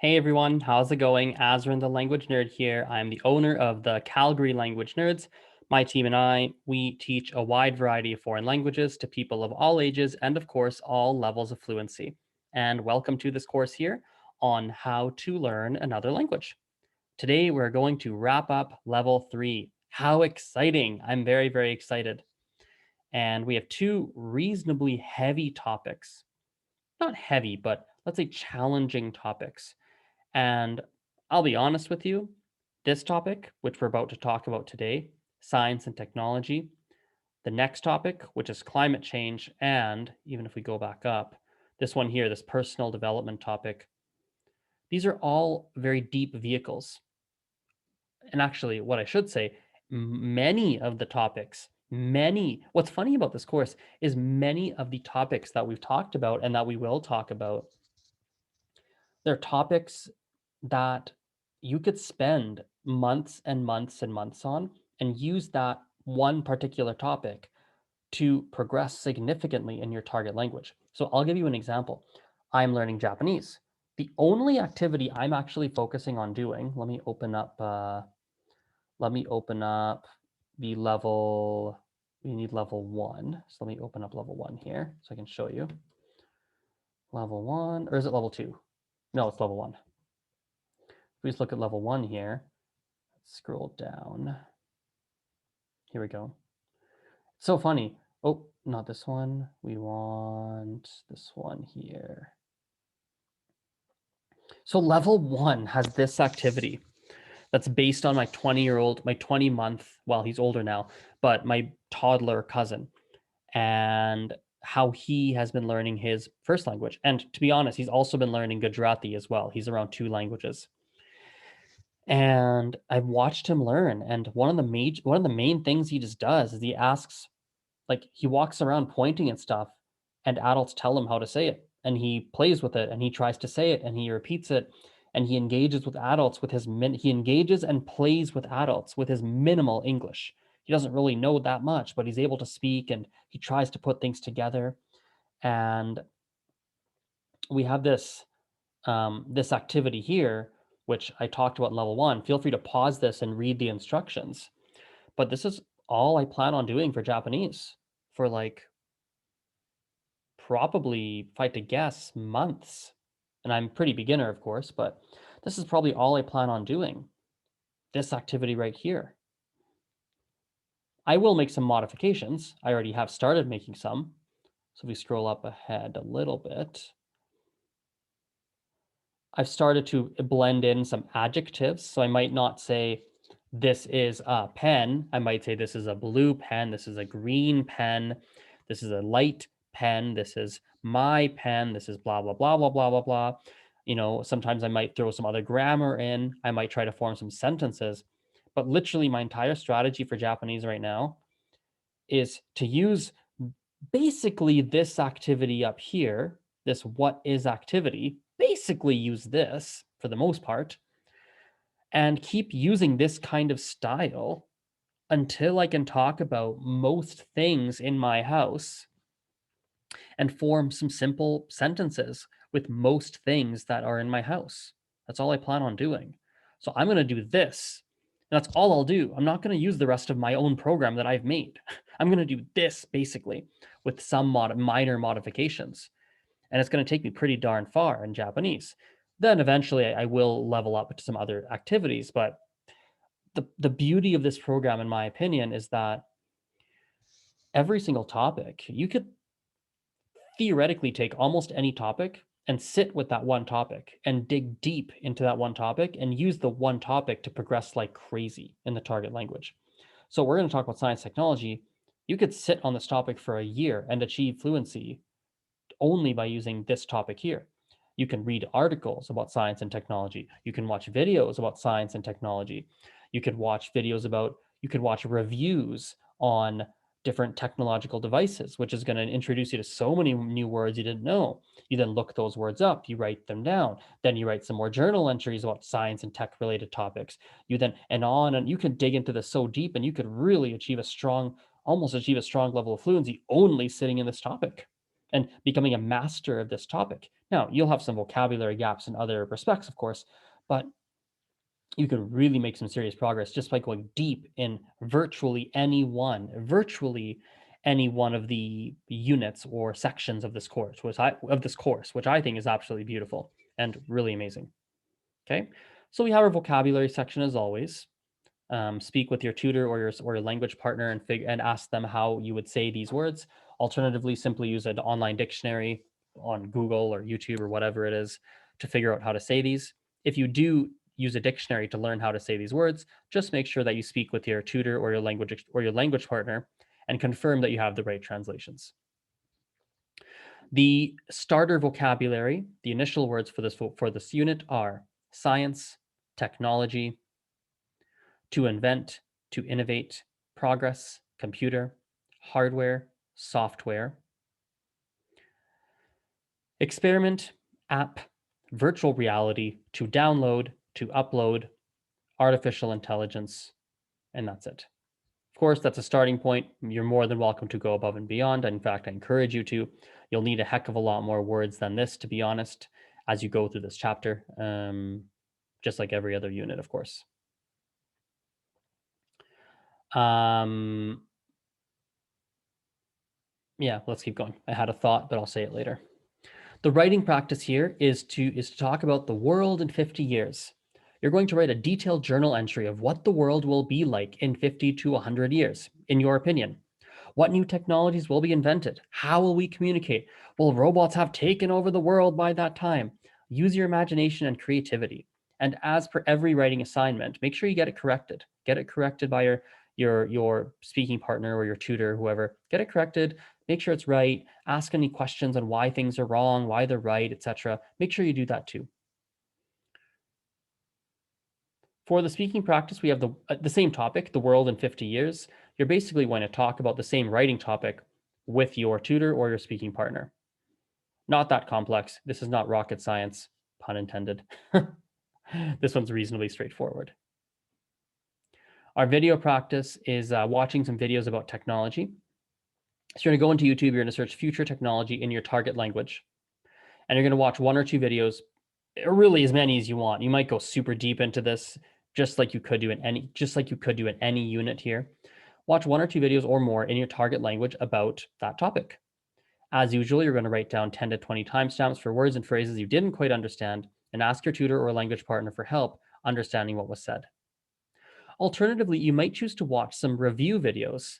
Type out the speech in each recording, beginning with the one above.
Hey everyone, how's it going? Azren the Language Nerd here. I'm the owner of the Calgary Language Nerds. My team and I, we teach a wide variety of foreign languages to people of all ages and, of course, all levels of fluency. And welcome to this course here on how to learn another language. Today, we're going to wrap up level 3. How exciting! I'm very, very excited. And we have two reasonably heavy topics. Not heavy, but let's say challenging topics. And I'll be honest with you, this topic, which we're about to talk about today, science and technology, the next topic, which is climate change, and even if we go back up, this one here, this personal development topic, these are all very deep vehicles. And actually, what I should say, many of the topics, what's funny about this course is many of the topics that we've talked about and that we will talk about, they're topics that you could spend months and months and months on and use that one particular topic to progress significantly in your target language. So I'll give you an example. I'm learning Japanese. The only activity I'm actually focusing on doing, let me open up the level, we need level 1. So let me open up level 1 here so I can show you. Level 1, or is it level 2? No, it's level 1. If we just look at level 1 here, let's scroll down. Here we go. So funny. Oh, not this one. We want this one here. So level 1 has this activity that's based on my 20-year-old, my 20-month, well, he's older now, but my toddler cousin, and how he has been learning his first language. And to be honest, he's also been learning Gujarati as well. He's around 2 languages. And I've watched him learn, and one of the main things he just does is he asks, like, he walks around pointing at stuff, and adults tell him how to say it, and he plays with it, and he tries to say it, and he repeats it, and he engages with adults with his he engages and plays with adults with his minimal English. He doesn't really know that much, but he's able to speak, and he tries to put things together. And we have this activity here, which I talked about in level 1. Feel free to pause this and read the instructions. But this is all I plan on doing for Japanese for, like, probably, if I had to guess, months. And I'm pretty beginner, of course, but this is probably all I plan on doing. This activity right here. I will make some modifications. I already have started making some. So if we scroll up ahead a little bit, I've started to blend in some adjectives. So I might not say this is a pen. I might say this is a blue pen. This is a green pen. This is a light pen. This is my pen. This is blah, blah, blah, blah, blah, blah, blah. You know, sometimes I might throw some other grammar in. I might try to form some sentences. But literally, my entire strategy for Japanese right now is to use basically this activity up here, this what is activity, basically use this for the most part, and keep using this kind of style until I can talk about most things in my house and form some simple sentences with most things that are in my house. That's all I plan on doing. So I'm going to do this. And that's all I'll do. I'm not going to use the rest of my own program that I've made. I'm going to do this basically with some minor modifications. And it's going to take me pretty darn far in Japanese. Then eventually I will level up to some other activities. But the beauty of this program, in my opinion, is that every single topic, you could theoretically take almost any topic and sit with that one topic and dig deep into that one topic and use the one topic to progress like crazy in the target language. So we're going to talk about science technology. You could sit on this topic for a year and achieve fluency only by using this topic here. You can read articles about science and technology. You can watch videos about science and technology. You could watch reviews on different technological devices, which is going to introduce you to so many new words you didn't know. You then look those words up, you write them down, then you write some more journal entries about science and tech related topics. You then, and you can dig into this so deep, and you could really almost achieve a strong level of fluency only sitting in this topic. and becoming a master of this topic. Now, you'll have some vocabulary gaps in other respects, of course, but you can really make some serious progress just by going deep in virtually any one of the units or sections of this course, which I think is absolutely beautiful and really amazing. Okay, so we have our vocabulary section as always. Speak with your tutor or your language partner and ask them how you would say these words. Alternatively, simply use an online dictionary on Google or YouTube or whatever it is to figure out how to say these. If you do use a dictionary to learn how to say these words, just make sure that you speak with your tutor or your language partner and confirm that you have the right translations. The starter vocabulary, the initial words for this unit are science, technology, to invent, to innovate, progress, computer, hardware, software, experiment, app, virtual reality, to download, to upload, artificial intelligence, and that's it. Of course, that's a starting point. You're more than welcome to go above and beyond. In fact, I encourage you to. You'll need a heck of a lot more words than this, to be honest, as you go through this chapter, just like every other unit, of course. Yeah, let's keep going. I had a thought, but I'll say it later. The writing practice here is to talk about the world in 50 years. You're going to write a detailed journal entry of what the world will be like in 50 to 100 years, in your opinion. What new technologies will be invented? How will we communicate? Will robots have taken over the world by that time? Use your imagination and creativity. And as per every writing assignment, make sure you get it corrected. Get it corrected by your speaking partner or your tutor, whoever. Get it corrected. Make sure it's right. Ask any questions on why things are wrong, why they're right, etc. Make sure you do that too. For the speaking practice, we have the same topic, the world in 50 years. You're basically going to talk about the same writing topic with your tutor or your speaking partner. Not that complex. This is not rocket science, pun intended. This one's reasonably straightforward. Our video practice is watching some videos about technology. So you're going to go into YouTube, you're going to search future technology in your target language, and you're going to watch one or two videos, really as many as you want. You might go super deep into this, just like you could do in any unit here. Watch one or two videos or more in your target language about that topic. As usual, you're going to write down 10 to 20 timestamps for words and phrases you didn't quite understand, and ask your tutor or language partner for help understanding what was said. Alternatively, you might choose to watch some review videos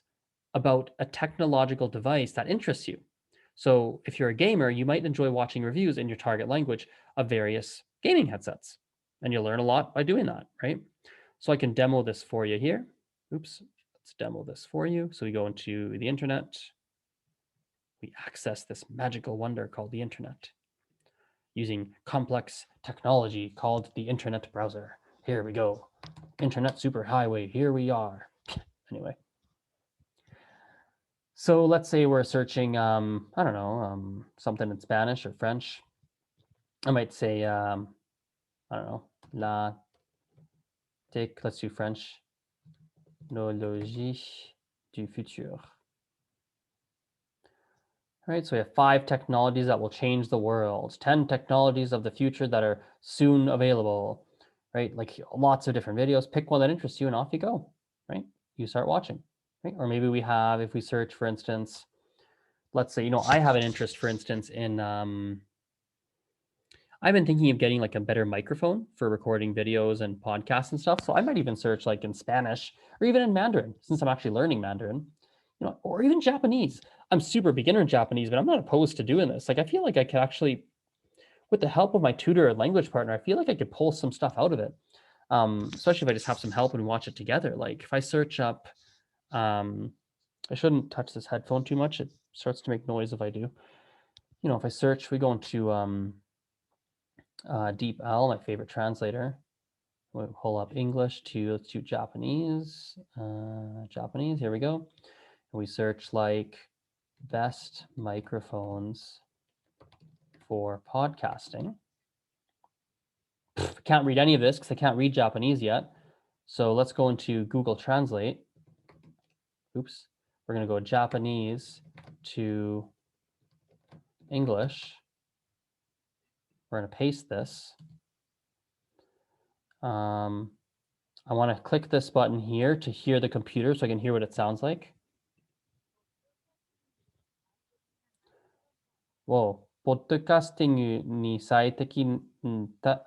about a technological device that interests you. So if you're a gamer, you might enjoy watching reviews in your target language of various gaming headsets, and you'll learn a lot by doing that, right? So I can demo this for you here. Oops, let's demo this for you. So we go into the internet. We access this magical wonder called the internet using complex technology called the internet browser. Here we go. Internet superhighway, here we are. Anyway. So let's say we're searching, I don't know, something in Spanish or French. I might say, I don't know, let's do French. Technologie du futur. All right, so we have 5 technologies that will change the world, 10 technologies of the future that are soon available, right? Like lots of different videos. Pick one that interests you and off you go, right? You start watching, right? Or maybe we have, if we search, for instance, let's say, I have an interest, for instance, in, I've been thinking of getting like a better microphone for recording videos and podcasts and stuff. So I might even search like in Spanish or even in Mandarin, since I'm actually learning Mandarin, or even Japanese. I'm super beginner in Japanese, but I'm not opposed to doing this. Like, I feel like I could actually, with the help of my tutor or language partner, I feel like I could pull some stuff out of it. Especially if I just have some help and watch it together. Like if I search up, I shouldn't touch this headphone too much. It starts to make noise if I do. If I search, we go into DeepL, my favorite translator. We'll pull up English let's do Japanese. Japanese, here we go. And we search like best microphones for podcasting. I can't read any of this because I can't read Japanese yet. So let's go into Google Translate. Oops. We're going to go Japanese to English. We're going to paste this. I want to click this button here to hear the computer so I can hear what it sounds like. Whoa. ポッドキャスティングに最適だ。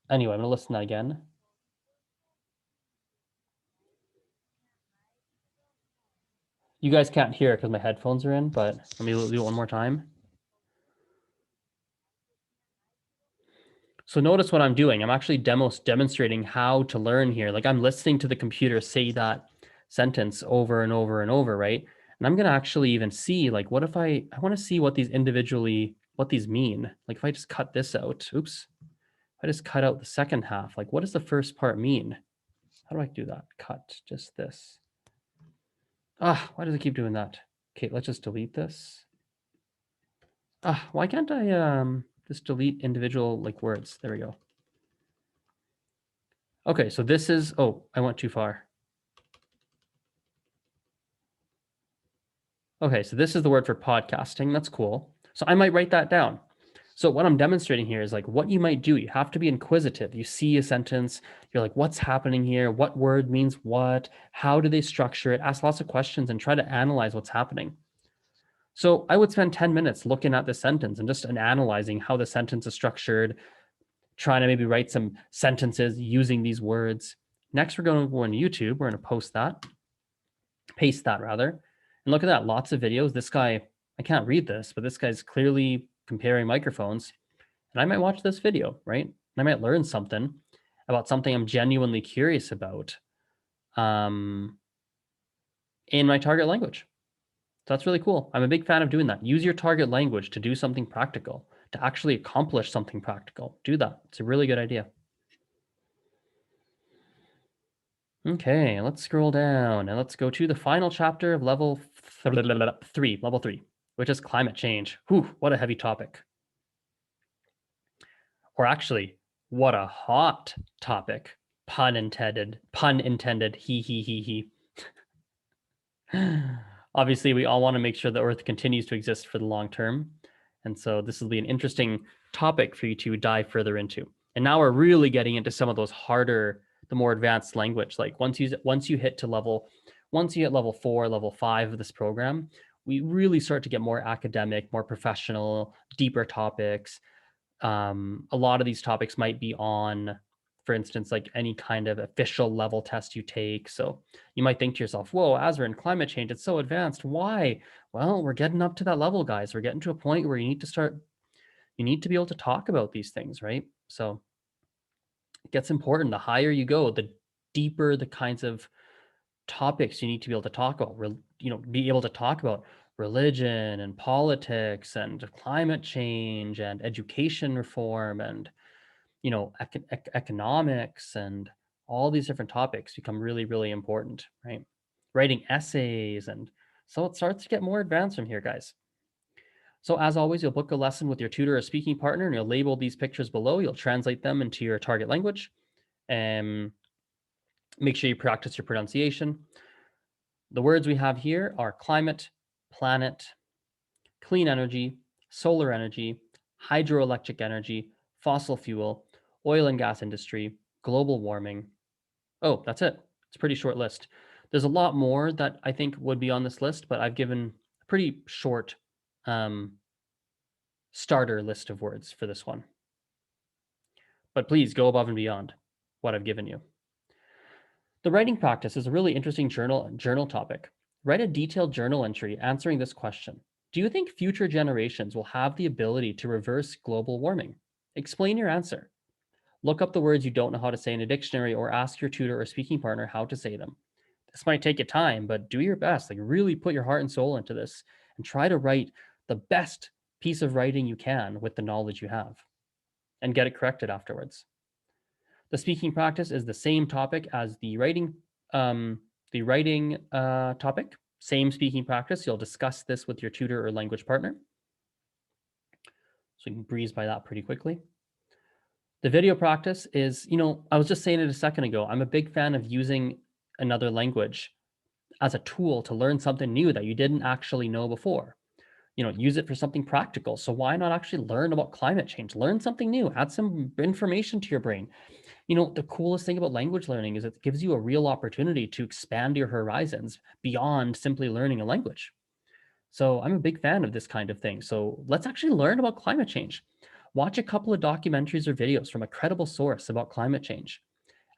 Anyway, I'm going to listen to that again. You guys can't hear it because my headphones are in, but let me do it one more time. So notice what I'm doing. I'm actually demonstrating how to learn here. Like I'm listening to the computer say that sentence over and over and over, right? And I'm going to actually even see, like, what if I want to see what these mean. Like if I just cut this out, oops, if I just cut out the second half, like what does the first part mean? How do I do that? Cut, just this. Why does it keep doing that? Okay, let's just delete this. Why can't I just delete individual like words? There we go. Okay, so this is, I went too far. Okay, so this is the word for podcasting. That's cool. So I might write that down. So what I'm demonstrating here is like what you might do. You have to be inquisitive. You see a sentence, you're like, what's happening here? What word means what? How do they structure it? Ask lots of questions and try to analyze what's happening. So I would spend 10 minutes looking at the sentence and just analyzing how the sentence is structured, trying to maybe write some sentences using these words. Next, we're going to go on YouTube. We're going to paste that rather. And look at that, lots of videos. This guy, I can't read this, but this guy's clearly comparing microphones. And I might watch this video, right? And I might learn something about something I'm genuinely curious about in my target language. So that's really cool. I'm a big fan of doing that. Use your target language to do something practical, to actually accomplish something practical. Do that. It's a really good idea. Okay, let's scroll down and let's go to the final chapter of level 3, which is climate change. Whew, what a heavy topic. Or actually, what a hot topic. Pun intended. He. Obviously, we all want to make sure the Earth continues to exist for the long term. And so this will be an interesting topic for you to dive further into. And now we're really getting into some of those harder, the more advanced language. Like once you hit level 4, level 5 of this program, we really start to get more academic, more professional, deeper topics. A lot of these topics might be on, for instance, like any kind of official level test you take. So you might think to yourself, whoa, Azren, climate change, it's so advanced. Why? Well, we're getting up to that level, guys. We're getting to a point where you need to be able to talk about these things, right? So it gets important. The higher you go, the deeper the kinds of topics you need to be able to talk about, be able to talk about religion and politics and climate change and education reform and economics, and all these different topics become really, really important, right? Writing essays, and so it starts to get more advanced from here, guys. So as always, you'll book a lesson with your tutor or speaking partner, and you'll label these pictures below. You'll translate them into your target language, and make sure you practice your pronunciation. The words we have here are climate, planet, clean energy, solar energy, hydroelectric energy, fossil fuel, oil and gas industry, global warming. Oh, that's it. It's a pretty short list. There's a lot more that I think would be on this list, but I've given a pretty short starter list of words for this one. But please go above and beyond what I've given you. The writing practice is a really interesting journal topic. Write a detailed journal entry answering this question. Do you think future generations will have the ability to reverse global warming? Explain your answer. Look up the words you don't know how to say in a dictionary, or ask your tutor or speaking partner how to say them. This might take you time, but do your best. Like really put your heart and soul into this and try to write the best piece of writing you can with the knowledge you have, and get it corrected afterwards. The speaking practice is the same topic as the writing topic. Same speaking practice. You'll discuss this with your tutor or language partner. So you can breeze by that pretty quickly. The video practice is, I was just saying it a second ago, I'm a big fan of using another language as a tool to learn something new that you didn't actually know before. use it for something practical. So why not actually learn about climate change? Learn something new, add some information to your brain. The coolest thing about language learning is it gives you a real opportunity to expand your horizons beyond simply learning a language. So I'm a big fan of this kind of thing. So let's actually learn about climate change. Watch a couple of documentaries or videos from a credible source about climate change.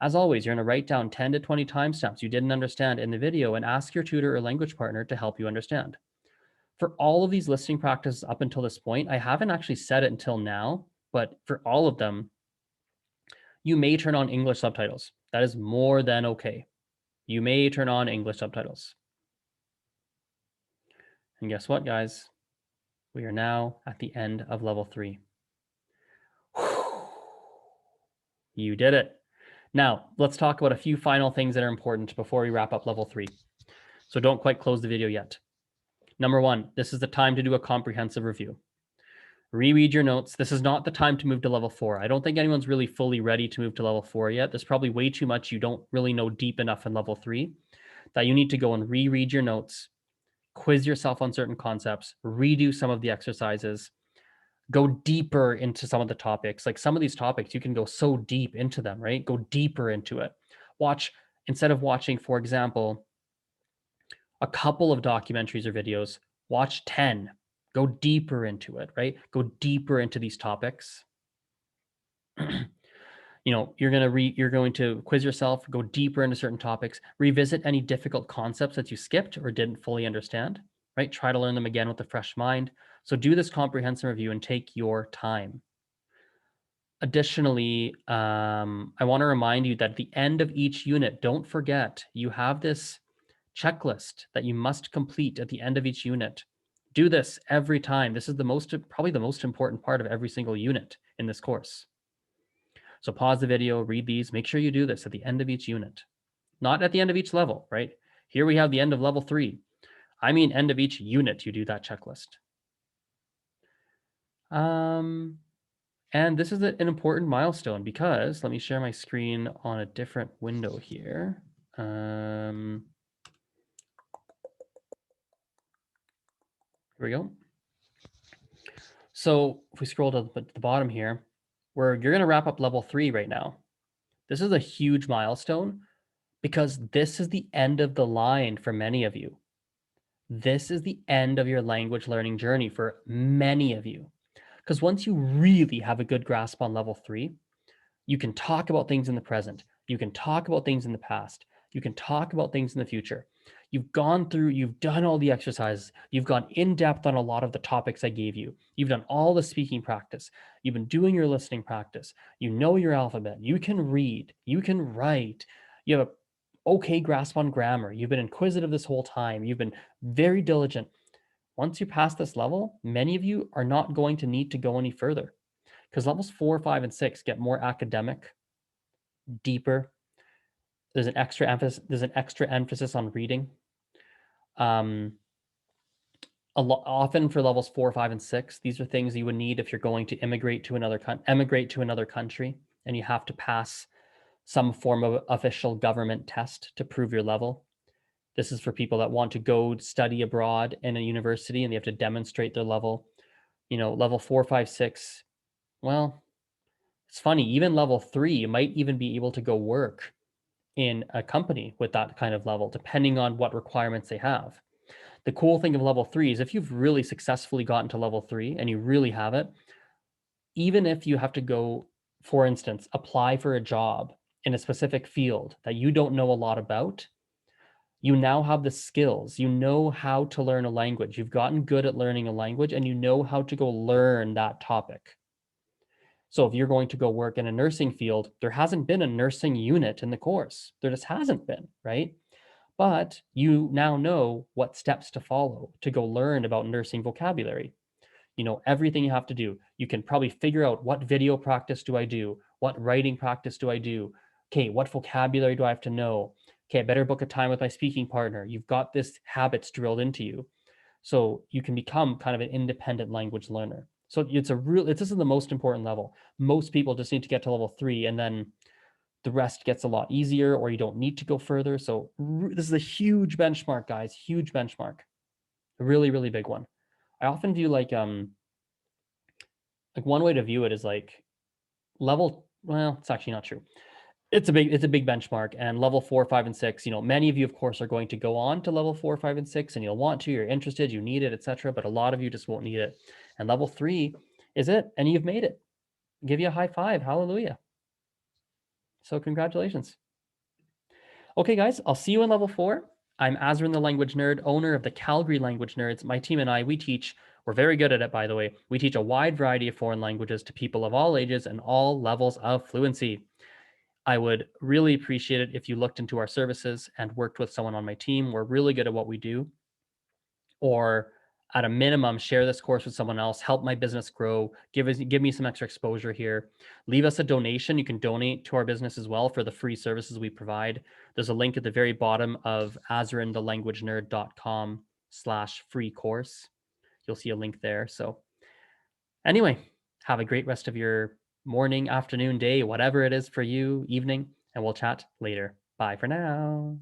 As always, you're going to write down 10 to 20 timestamps you didn't understand in the video and ask your tutor or language partner to help you understand. For all of these listening practices up until this point, I haven't actually said it until now, but for all of them, you may turn on English subtitles. That is more than okay. You may turn on English subtitles. And guess what, guys? We are now at the end of level 3. You did it. Now, let's talk about a few final things that are important before we wrap up level 3. So don't quite close the video yet. Number 1, this is the time to do a comprehensive review. Reread your notes. This is not the time to move to level 4. I don't think anyone's really fully ready to move to level 4 yet. There's probably way too much you don't really know deep enough in level 3 that you need to go and reread your notes, quiz yourself on certain concepts, redo some of the exercises, go deeper into some of the topics. Like some of these topics, you can go so deep into them, right? Go deeper into it. Instead of watching, for example, a couple of documentaries or videos, watch 10. Go deeper into it, right? Go deeper into these topics. You're going to quiz yourself, go deeper into certain topics, revisit any difficult concepts that you skipped or didn't fully understand, right? Try to learn them again with a fresh mind. So do this comprehensive review and take your time. Additionally, I want to remind you that at the end of each unit, don't forget you have this checklist that you must complete at the end of each unit. Do this every time. This is probably the most important part of every single unit in this course. So pause the video, read these, make sure you do this at the end of each unit, not at the end of each level, right? Here we have the end of level 3. I mean, end of each unit, you do that checklist. And this is an important milestone because let me share my screen on a different window here. Here we go. So if we scroll to the bottom here, where you're going to wrap up level 3 right now. This is a huge milestone because this is the end of the line for many of you. This is the end of your language learning journey for many of you. Because once you really have a good grasp on level 3, you can talk about things in the present. You can talk about things in the past. You can talk about things in the future. You've done all the exercises. You've gone in depth on a lot of the topics I gave you. You've done all the speaking practice. You've been doing your listening practice. You know your alphabet. You can read. You can write. You have a okay grasp on grammar. You've been inquisitive this whole time. You've been very diligent. Once you pass this level, many of you are not going to need to go any further because levels 4, 5, and 6 get more academic, deeper. There's an extra emphasis on reading. Often for levels 4, 5, and 6, these are things you would need if you're going to emigrate to another country, and you have to pass some form of official government test to prove your level. This is for people that want to go study abroad in a university and they have to demonstrate their level. Level 4, 5, 6. Well, it's funny, even level 3, you might even be able to go work in a company with that kind of level, depending on what requirements they have. The cool thing of level 3 is if you've really successfully gotten to level 3 and you really have it, even if you have to go, for instance, apply for a job in a specific field that you don't know a lot about, you now have the skills. You know how to learn a language. You've gotten good at learning a language and you know how to go learn that topic. So if you're going to go work in a nursing field, there hasn't been a nursing unit in the course. There just hasn't been, right? But you now know what steps to follow to go learn about nursing vocabulary. You know everything you have to do. You can probably figure out what video practice do I do? What writing practice do I do? Okay, what vocabulary do I have to know? Okay, I better book a time with my speaking partner. You've got this habits drilled into you. So you can become kind of an independent language learner. So this is the most important level. Most people just need to get to level 3 and then the rest gets a lot easier or you don't need to go further. So this is a huge benchmark, guys, huge benchmark. A really, really big one. I often view like one way to view it is like level well, it's actually not true. It's a big benchmark, and level 4, 5, and 6, many of you, of course, are going to go on to level 4, 5, and 6, and you'll want to, you're interested, you need it, etc. But a lot of you just won't need it. And level 3 is it, and you've made it. Give you a high five. Hallelujah. So congratulations. Okay, guys, I'll see you in level 4. I'm Azren the Language Nerd, owner of the Calgary Language Nerds. My team and I, we're very good at it, by the way. We teach a wide variety of foreign languages to people of all ages and all levels of fluency. I would really appreciate it if you looked into our services and worked with someone on my team. We're really good at what we do. Or at a minimum, share this course with someone else, help my business grow, give me some extra exposure here. Leave us a donation. You can donate to our business as well for the free services we provide. There's a link at the very bottom of azrenthelanguagenerd.com/free course. You'll see a link there. So anyway, have a great rest of your morning, afternoon, day, whatever it is for you, evening, and we'll chat later. Bye for now.